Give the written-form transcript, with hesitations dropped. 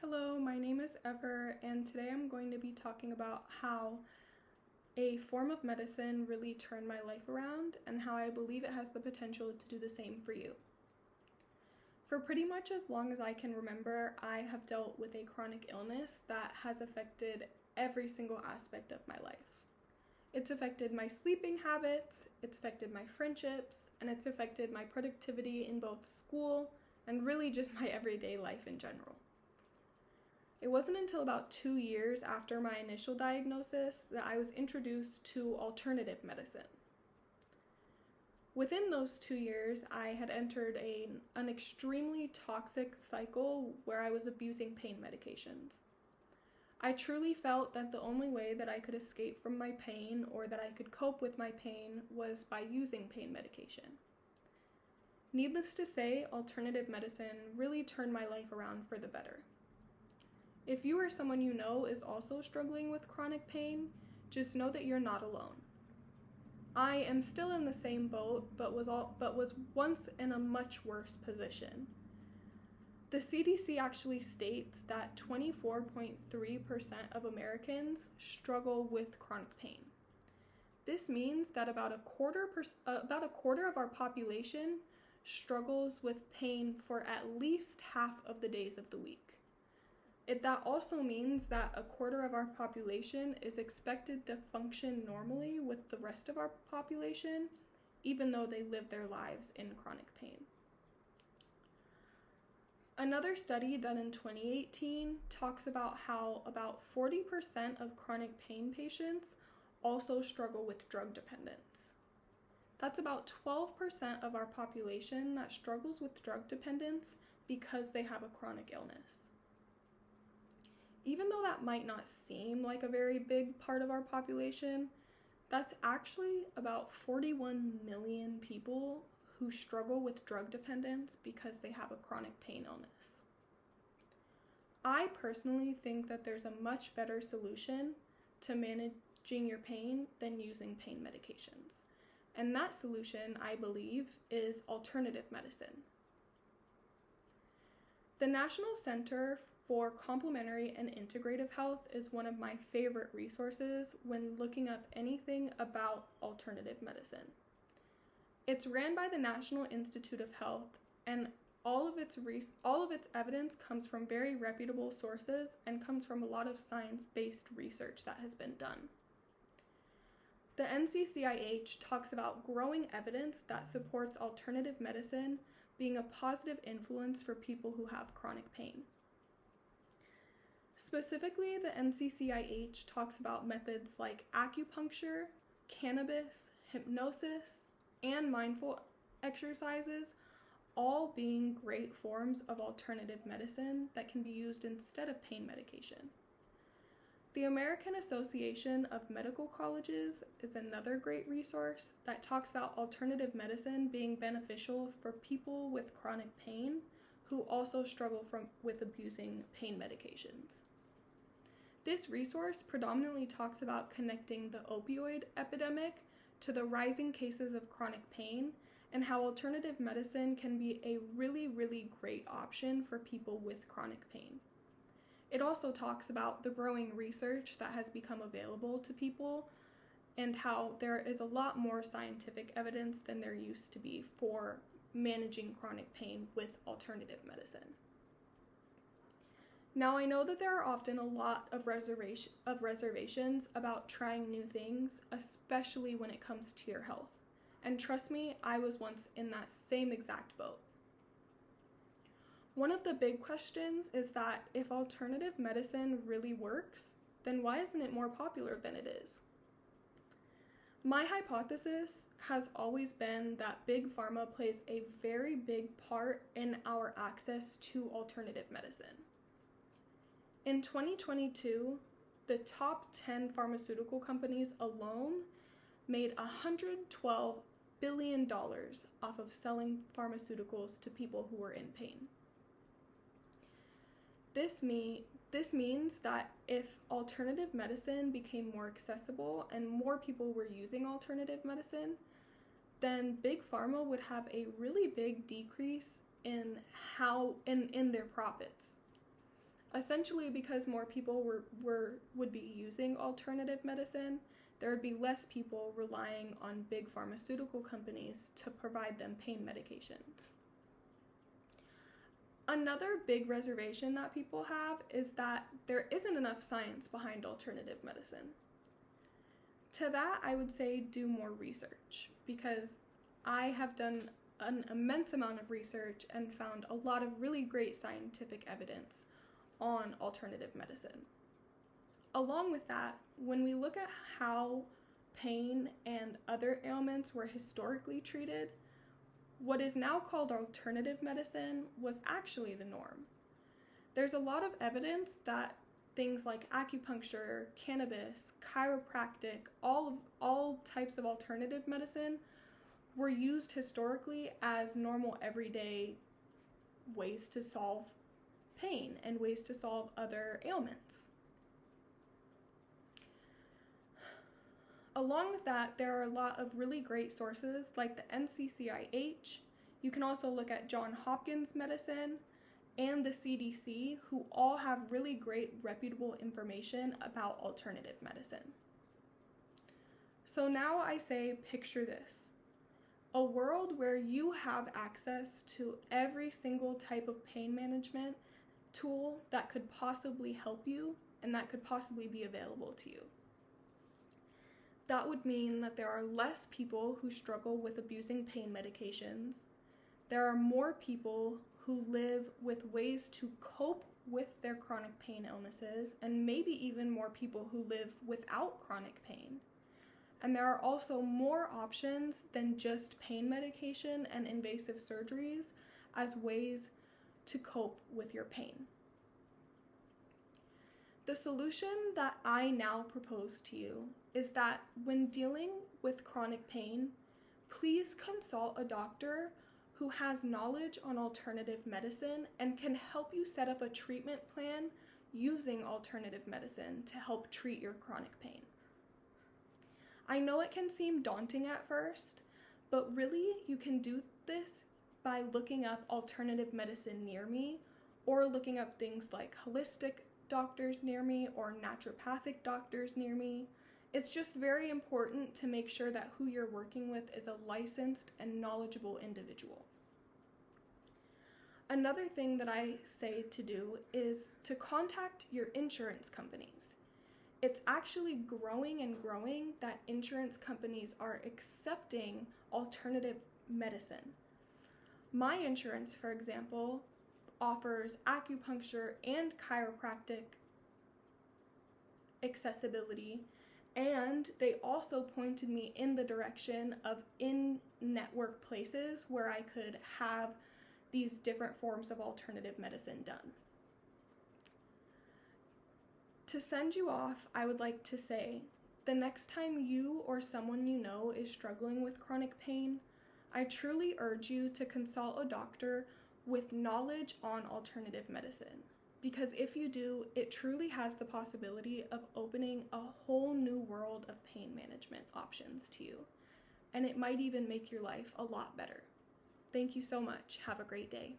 Hello, my name is Ever, and today I'm going to be talking about how a form of medicine really turned my life around and how I believe it has the potential to do the same for you. For pretty much as long as I can remember, I have dealt with a chronic illness that has affected every single aspect of my life. It's affected my sleeping habits, it's affected my friendships, and it's affected my productivity in both school and really just my everyday life in general. It wasn't until about 2 years after my initial diagnosis that I was introduced to alternative medicine. Within those 2 years, I had entered an extremely toxic cycle where I was abusing pain medications. I truly felt that the only way that I could escape from my pain or that I could cope with my pain was by using pain medication. Needless to say, alternative medicine really turned my life around for the better. If you or someone you know is also struggling with chronic pain, just know that you're not alone. I am still in the same boat, but was once in a much worse position. The CDC actually states that 24.3% of Americans struggle with chronic pain. This means that about a quarter of our population struggles with pain for at least half of the days of the week. That also means that a quarter of our population is expected to function normally with the rest of our population, even though they live their lives in chronic pain. Another study done in 2018 talks about how about 40% of chronic pain patients also struggle with drug dependence. That's about 12% of our population that struggles with drug dependence because they have a chronic illness. Even though that might not seem like a very big part of our population, that's actually about 41 million people who struggle with drug dependence because they have a chronic pain illness. I personally think that there's a much better solution to managing your pain than using pain medications. And that solution, I believe, is alternative medicine. The National Center for Complementary and Integrative Health is one of my favorite resources when looking up anything about alternative medicine. It's ran by the National Institute of Health, and all of its evidence comes from very reputable sources and comes from a lot of science-based research that has been done. The NCCIH talks about growing evidence that supports alternative medicine being a positive influence for people who have chronic pain. Specifically, the NCCIH talks about methods like acupuncture, cannabis, hypnosis, and mindful exercises, all being great forms of alternative medicine that can be used instead of pain medication. The American Association of Medical Colleges is another great resource that talks about alternative medicine being beneficial for people with chronic pain who also struggle with abusing pain medications. This resource predominantly talks about connecting the opioid epidemic to the rising cases of chronic pain and how alternative medicine can be a really, really great option for people with chronic pain. It also talks about the growing research that has become available to people and how there is a lot more scientific evidence than there used to be for managing chronic pain with alternative medicine. Now, I know that there are often a lot of reservations about trying new things, especially when it comes to your health. And trust me, I was once in that same exact boat. One of the big questions is that if alternative medicine really works, then why isn't it more popular than it is? My hypothesis has always been that Big Pharma plays a very big part in our access to alternative medicine. In 2022, the top 10 pharmaceutical companies alone made $112 billion off of selling pharmaceuticals to people who were in pain. This means that if alternative medicine became more accessible and more people were using alternative medicine, then Big Pharma would have a really big decrease in their profits. Essentially, because more people would be using alternative medicine, there would be less people relying on big pharmaceutical companies to provide them pain medications. Another big reservation that people have is that there isn't enough science behind alternative medicine. To that, I would say do more research, because I have done an immense amount of research and found a lot of really great scientific evidence on alternative medicine. Along with that, when we look at how pain and other ailments were historically treated, what is now called alternative medicine was actually the norm. There's a lot of evidence that things like acupuncture, cannabis, chiropractic, all types of alternative medicine were used historically as normal everyday ways to solve pain and ways to solve other ailments. Along with that, there are a lot of really great sources like the NCCIH. You can also look at Johns Hopkins Medicine and the CDC, who all have really great reputable information about alternative medicine. So now I say, picture this: a world where you have access to every single type of pain management tool that could possibly help you and that could possibly be available to you. That would mean that there are less people who struggle with abusing pain medications. There are more people who live with ways to cope with their chronic pain illnesses, and maybe even more people who live without chronic pain. And there are also more options than just pain medication and invasive surgeries as ways to cope with your pain. The solution that I now propose to you is that when dealing with chronic pain, please consult a doctor who has knowledge on alternative medicine and can help you set up a treatment plan using alternative medicine to help treat your chronic pain. I know it can seem daunting at first, but really you can do this by looking up alternative medicine near me, or looking up things like holistic doctors near me or naturopathic doctors near me. It's just very important to make sure that who you're working with is a licensed and knowledgeable individual. Another thing that I say to do is to contact your insurance companies. It's actually growing and growing that insurance companies are accepting alternative medicine. My insurance, for example, offers acupuncture and chiropractic accessibility, and they also pointed me in the direction of in-network places where I could have these different forms of alternative medicine done. To send you off, I would like to say, the next time you or someone you know is struggling with chronic pain, I truly urge you to consult a doctor with knowledge on alternative medicine. Because if you do, it truly has the possibility of opening a whole new world of pain management options to you. And it might even make your life a lot better. Thank you so much. Have a great day.